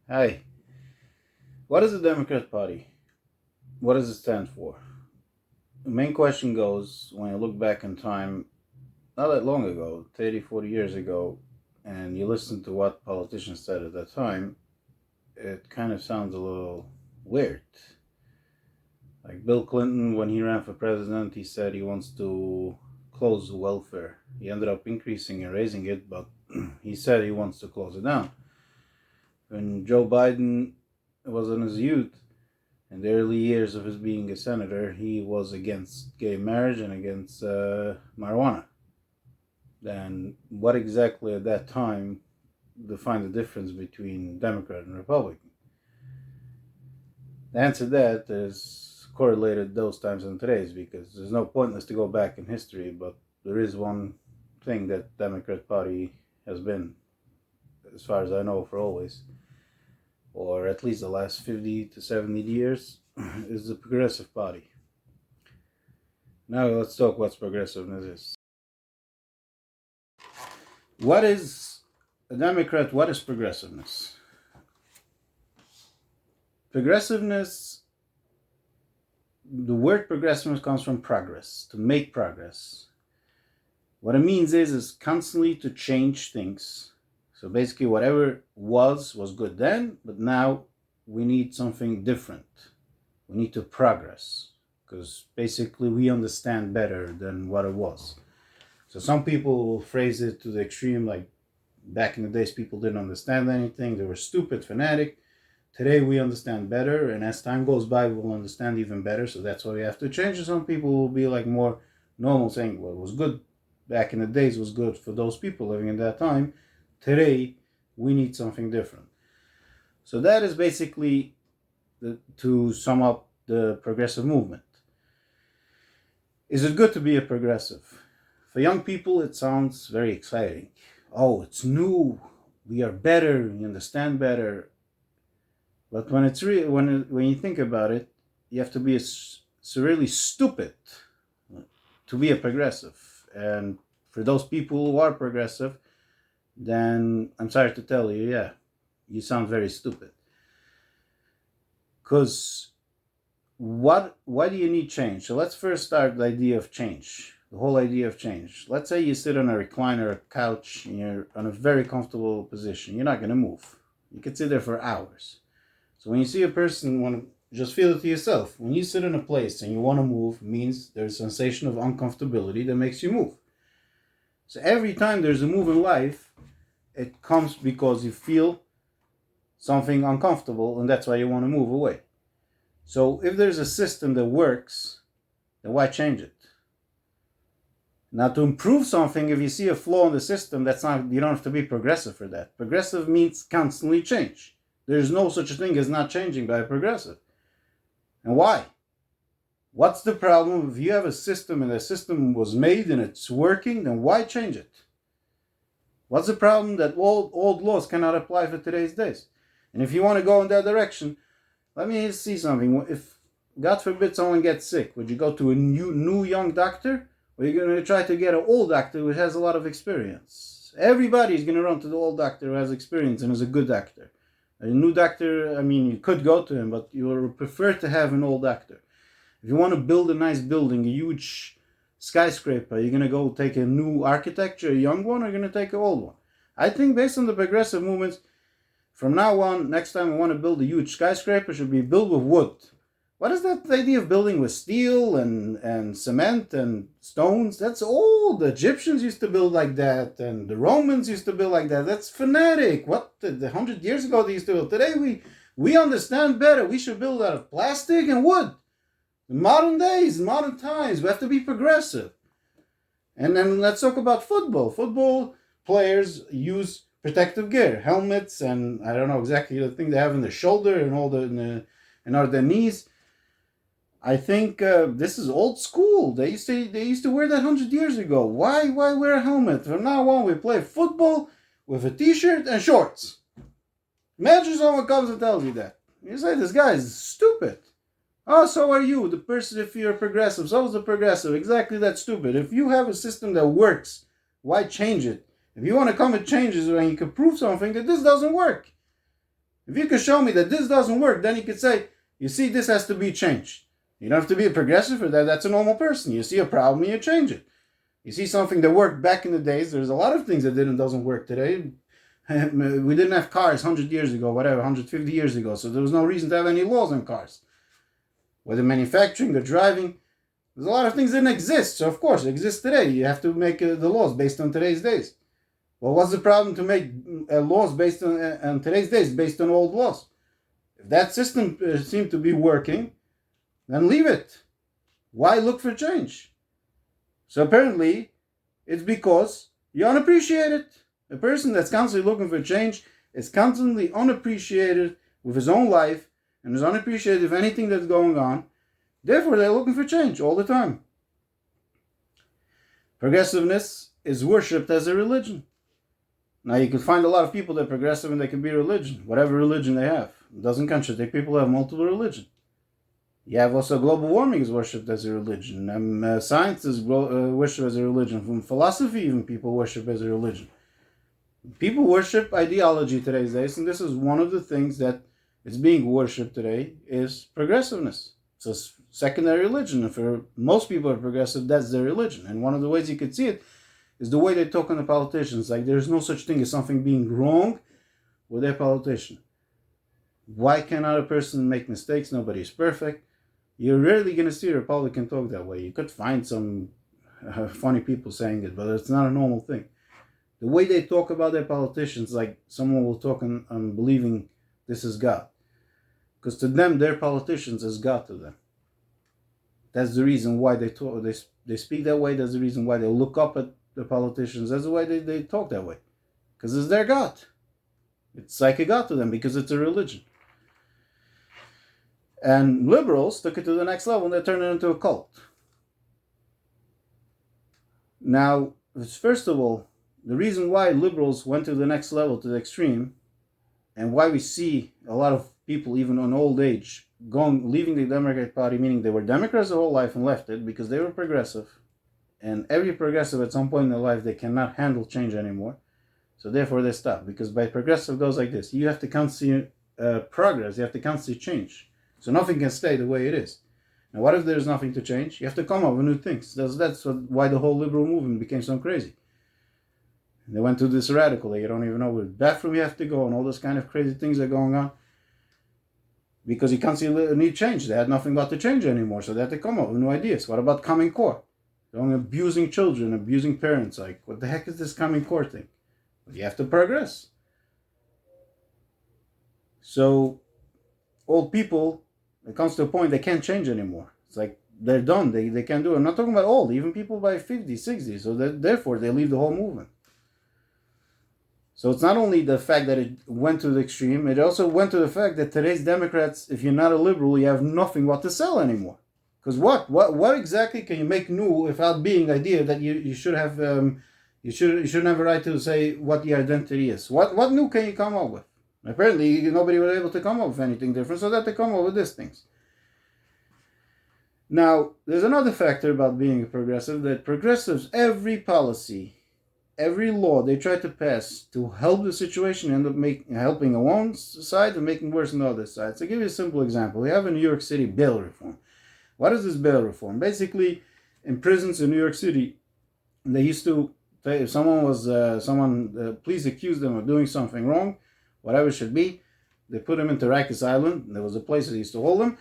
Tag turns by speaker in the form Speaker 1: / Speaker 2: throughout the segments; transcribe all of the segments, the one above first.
Speaker 1: Hi. What is the Democrat Party? What does it stand for? The main question goes when you look back in time, not that long ago, 30, 40 years ago, and you listen to what politicians said at that time, it kind of sounds a little weird. Like Bill Clinton, when he ran for president, he said he wants to close welfare. He ended up increasing and raising it, but he said he wants to close it down. When Joe Biden was in his youth, in the early years of his being a senator, he was against gay marriage and against marijuana. Then, what exactly at that time defined the difference between Democrat and Republican? The answer to that is correlated those times and today's because there's no pointless to go back in history, but there is one thing that Democrat Party has been, as far as I know, for always, or at least the last 50 to 70 years, is the Progressive Party. Now let's talk what progressiveness is. What is a Democrat? What is progressiveness? Progressiveness, the word progressiveness comes from progress, to make progress. What it means is constantly to change things. So basically, whatever was good then, but now we need something different. We need to progress because basically we understand better than what it was. So some people will phrase it to the extreme, like back in the days, people didn't understand anything. They were stupid, fanatic. Today we understand better, and as time goes by, we'll understand even better. So that's why we have to change. Some people will be like more normal, saying what was good back in the days was good for those people living in that time. Today, we need something different. So that is basically to sum up the progressive movement. Is it good to be a progressive? For young people, it sounds very exciting. Oh, it's new. We are better. We understand better. But when it's when you think about it, you have to be really stupid to be a progressive. And for those people who are progressive, then I'm sorry to tell you, yeah, you sound very stupid. Because why do you need change? So let's first start the idea of change. The whole idea of change. Let's say you sit on a recliner, a couch, and you're on a very comfortable position. You're not going to move. You could sit there for hours. So when you see a person, want to just feel it to yourself. When you sit in a place and you want to move, means there's a sensation of uncomfortability that makes you move. So every time there's a move in life, it comes because you feel something uncomfortable, and that's why you want to move away. So if there's a system that works, then why change it? Now, to improve something, if you see a flaw in the system, that's not, you don't have to be progressive for that. Progressive means constantly change. There's no such a thing as not changing by a progressive. And why? What's the problem? If you have a system and the system was made and it's working, then why change it? What's the problem that old laws cannot apply for today's days? And if you want to go in that direction, let me see something. If, God forbid, someone gets sick, would you go to a new young doctor? Or are you going to try to get an old doctor who has a lot of experience? Everybody's going to run to the old doctor who has experience and is a good doctor. A new doctor, I mean, you could go to him, but you would prefer to have an old doctor. If you want to build a nice building, a huge skyscraper, you're going to go take a new architecture, a young one, or you're going to take an old one? I think based on the progressive movements, from now on, next time we want to build a huge skyscraper, should be built with wood. What is that idea of building with steel and cement and stones? That's old. The Egyptians used to build like that, and the Romans used to build like that. That's fanatic. What, 100 years ago they used to build? Today we understand better. We should build out of plastic and wood. In modern days, modern times, we have to be progressive. And then let's talk about football. Football players use protective gear, helmets, and I don't know exactly the thing they have in the shoulder and all and on their knees. I think this is old school. They used to wear that 100 years ago. Why wear a helmet? From now on, we play football with a t-shirt and shorts. Imagine someone comes and tells you that. You say, this guy is stupid. Oh, so are you, the person, if you're progressive. So is the progressive. Exactly, that's stupid. If you have a system that works, why change it? If you want to come with changes and you can prove something that this doesn't work, If you could show me that this doesn't work, then you could say, you see, this has to be changed. You don't have to be a progressive for that. That's a normal person. You see a problem, you change it. You see something that worked back in the days. There's a lot of things that doesn't work today. We didn't have cars 100 years ago, whatever, 150 years ago. So there was no reason to have any laws on cars. Whether manufacturing or driving, there's a lot of things that didn't exist. So of course, it exists today. You have to make the laws based on today's days. Well, what's the problem to make laws based on today's days, based on old laws? If that system seemed to be working, then leave it. Why look for change? So apparently, it's because you're unappreciated. A person that's constantly looking for change is constantly unappreciated with his own life and is unappreciated of anything that's going on. Therefore, they're looking for change all the time. Progressiveness is worshipped as a religion. Now, you can find a lot of people that are progressive and they can be religion, whatever religion they have. It doesn't contradict people who have multiple religions. You have also global warming is worshipped as a religion. Science is worshipped as a religion. From philosophy, even people worship as a religion. People worship ideology today's days, and this is one of the things that is being worshipped today is progressiveness. It's a secondary religion, and for most people who are progressive, that's their religion. And one of the ways you could see it is the way they talk on the politicians. Like there's no such thing as something being wrong with their politician. Why cannot a person make mistakes? Nobody's perfect. You're rarely going to see a Republican talk that way. You could find some funny people saying it, but it's not a normal thing. The way they talk about their politicians, like someone will talk on believing this is God. Because to them, their politicians is God to them. That's the reason why they talk. They speak that way. That's the reason why they look up at the politicians. That's the way they talk that way. Because it's their God. It's like a God to them because it's a religion. And liberals took it to the next level and they turned it into a cult. Now, first of all, the reason why liberals went to the next level, to the extreme, and why we see a lot of people, even on old age, leaving the Democratic Party, meaning they were Democrats their whole life and left it because they were progressive. And every progressive at some point in their life, they cannot handle change anymore. So therefore they stop. Because by progressive goes like this. You have to constantly progress. You have to constantly change. So nothing can stay the way it is. Now what if there's nothing to change? You have to come up with new things. That's why the whole liberal movement became so crazy. They went to this radical. You don't even know where the bathroom you have to go and all those kind of crazy things that are going on. Because you can't see need change. They had nothing about to change anymore. So they had to come up with new ideas. What about Common Core? They're only abusing children, abusing parents. Like, what the heck is this Common Core thing? But you have to progress. So old people, it comes to a point they can't change anymore. It's like they're done. They can't do it. I'm not talking about old, even people by 50, 60. So therefore, they leave the whole movement. So it's not only the fact that it went to the extreme, it also went to the fact that today's Democrats, if you're not a liberal, you have nothing what to sell anymore. Because what exactly can you make new without being the idea that you should have you shouldn't have a right to say what the identity is. What new can you come up with? Apparently nobody was able to come up with anything different, so that they come up with these things. Now, there's another factor about being a progressive, that progressives, every policy, every law they try to pass to help the situation end up helping on one side and making worse on the other side. So I'll give you a simple example. We have in New York City bail reform. What is this bail reform? Basically, in prisons in New York City, they used to, if police accused them of doing something wrong, whatever it should be, they put them into Rikers Island. There was a place that used to hold them,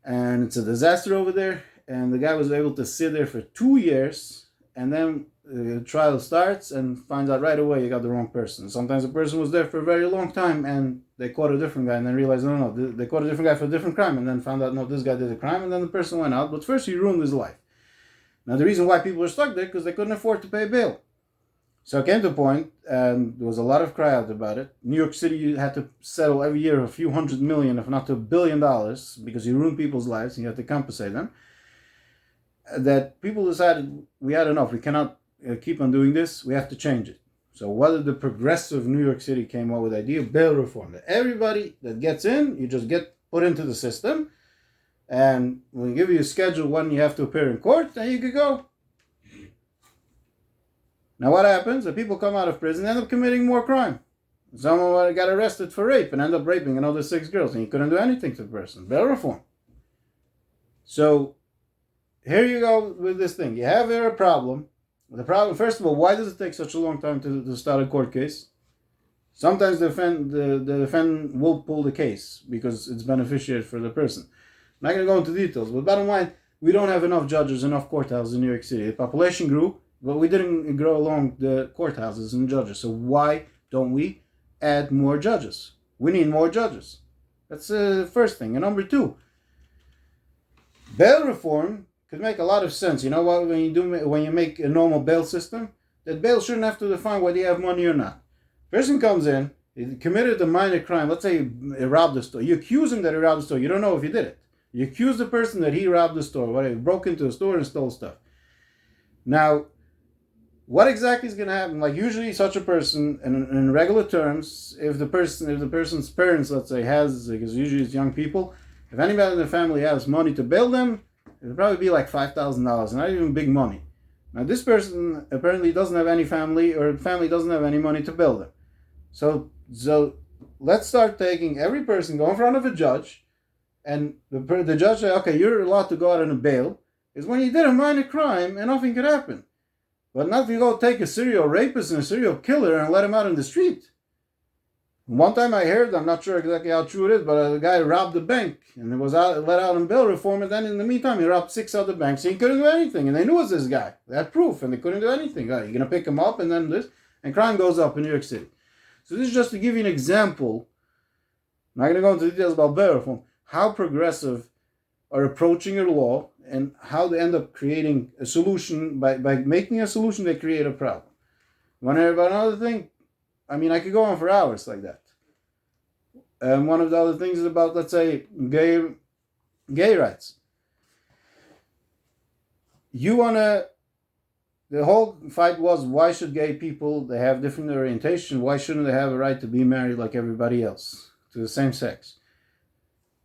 Speaker 1: and it's a disaster over there. And the guy was able to sit there for 2 years, and then the trial starts and finds out right away you got the wrong person. Sometimes the person was there for a very long time and they caught a different guy and then realized, no, they caught a different guy for a different crime and then found out, no, this guy did a crime, and then the person went out. But first he ruined his life. Now the reason why people were stuck there because they couldn't afford to pay bail. So it came to a point, and there was a lot of cry out about it. New York City had to settle every year a few $100 million, if not to $1 billion, because you ruined people's lives and you had to compensate them. That people decided, we had enough, we cannot keep on doing this, we have to change it. So whether the progressive New York City came up with the idea of bail reform, that everybody that gets in, you just get put into the system, and we'll give you a schedule when you have to appear in court, and you could go. Now what happens? The people come out of prison and end up committing more crime. Someone got arrested for rape and ended up raping another 6 girls, and you couldn't do anything to the person. Bail reform. So here you go with this thing. You have here a problem. The problem, first of all, why does it take such a long time to start a court case? Sometimes the defendant will pull the case because it's beneficial for the person. I'm not going to go into details, but bottom line, we don't have enough judges, enough courthouses in New York City. The population grew, but we didn't grow along the courthouses and judges. So why don't we add more judges? We need more judges. That's the first thing. And number two, bail reform could make a lot of sense. You know what? When you make a normal bail system, that bail shouldn't have to define whether you have money or not. Person comes in, he committed a minor crime. Let's say he robbed a store. You accuse him that he robbed the store. You don't know if he did it. You accuse the person that he robbed the store, whatever, broke into a store and stole stuff. Now, what exactly is going to happen? Like usually, such a person, in regular terms, if the person's parents, let's say, has, because usually it's young people, if anybody in the family has money to bail them, it'll probably be like $5,000, not even big money. Now, this person apparently doesn't have any family, or family doesn't have any money to bail them. So let's start taking every person, go in front of a judge, and the judge say, okay, you're allowed to go out on a bail, is when you did a minor crime and nothing could happen. But not if you go take a serial rapist and a serial killer and let him out in the street. One time I heard, I'm not sure exactly how true it is, but a guy robbed a bank and was let out on bail reform, and then in the meantime he robbed 6 other banks and he couldn't do anything. And they knew it was this guy. They had proof and they couldn't do anything. You're going to pick him up and then this, and crime goes up in New York City. So this is just to give you an example. I'm not going to go into details about bail reform. How progressive are approaching a law and how they end up creating a solution. By making a solution, they create a problem. You want to hear about another thing? I mean, I could go on for hours like that. One of the other things is about, let's say, gay rights. The whole fight was, why should gay people, they have different orientation, why shouldn't they have a right to be married like everybody else, to the same sex?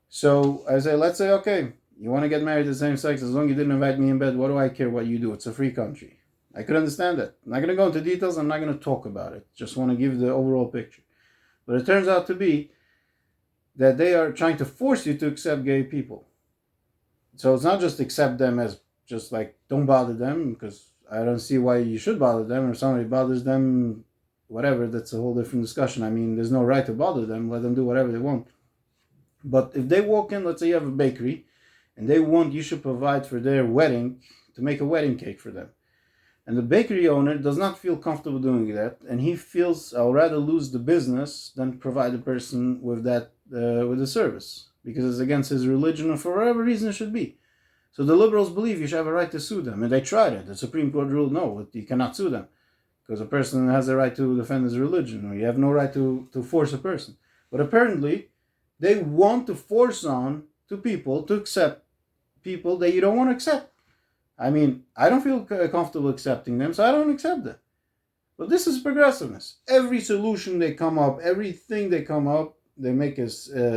Speaker 1: So I say, let's say, okay, you want to get married to the same sex, as long as you didn't invite me in bed, what do I care what you do? It's a free country. I could understand that. I'm not going to go into details, I'm not going to talk about it. Just want to give the overall picture. But it turns out to be that they are trying to force you to accept gay people. So it's not just accept them as just like, don't bother them, because I don't see why you should bother them, or if somebody bothers them, whatever, that's a whole different discussion. I mean, there's no right to bother them, let them do whatever they want. But if they walk in, let's say you have a bakery, and they want you should provide for their wedding, to make a wedding cake for them. And the bakery owner does not feel comfortable doing that, and he feels, I'll rather lose the business than provide the person with that, with the service, because it's against his religion, or for whatever reason it should be. So the liberals believe you should have a right to sue them, and they tried it. The Supreme Court ruled no, you cannot sue them, because a person has a right to defend his religion, or you have no right to force a person. But apparently, they want to force on to people to accept people that you don't want to accept. I mean, I don't feel comfortable accepting them, so I don't accept them. But this is progressiveness. Every solution they come up, everything they come up, they make a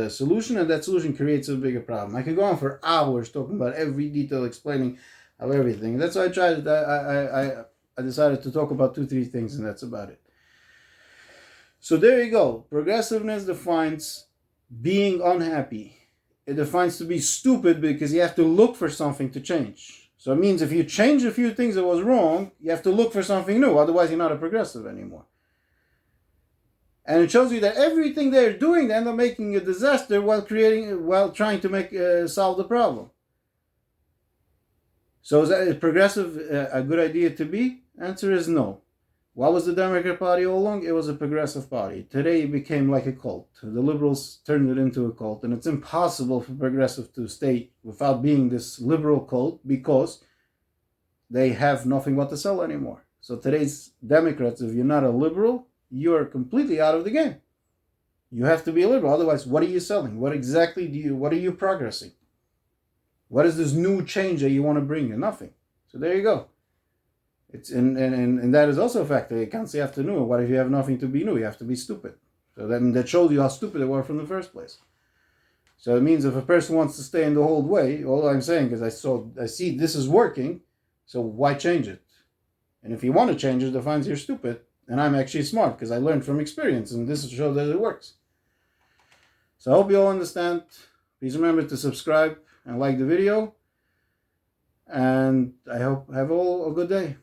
Speaker 1: solution, and that solution creates a bigger problem. I can go on for hours talking about every detail, explaining how everything. That's why I tried. I decided to talk about 2-3 things, and that's about it. So there you go. Progressiveness defines being unhappy. It defines to be stupid because you have to look for something to change. So it means if you change a few things that was wrong, you have to look for something new. Otherwise, you're not a progressive anymore. And it shows you that everything they're doing, they end up making a disaster while trying to solve the problem. So is that progressive a good idea to be? Answer is no. What was the Democrat Party all along? It was a progressive party. Today it became like a cult. The liberals turned it into a cult, and it's impossible for progressive to stay without being this liberal cult because they have nothing but to sell anymore. So today's Democrats, if you're not a liberal, you're completely out of the game. You have to be a liberal. Otherwise, what are you selling? What are you progressing? What is this new change that you want to bring in? Nothing. So there you go. It's and that is also a factor. You can't say after new. What if you have nothing to be new? You have to be stupid. So then that shows you how stupid they were from the first place. So it means if a person wants to stay in the old way, all I'm saying is I see this is working, so why change it? And if you want to change it, defines you're stupid, And I'm actually smart because I learned from experience, and this shows that it works. So I hope you all understand. Please remember to subscribe and like the video. And I hope have all a good day.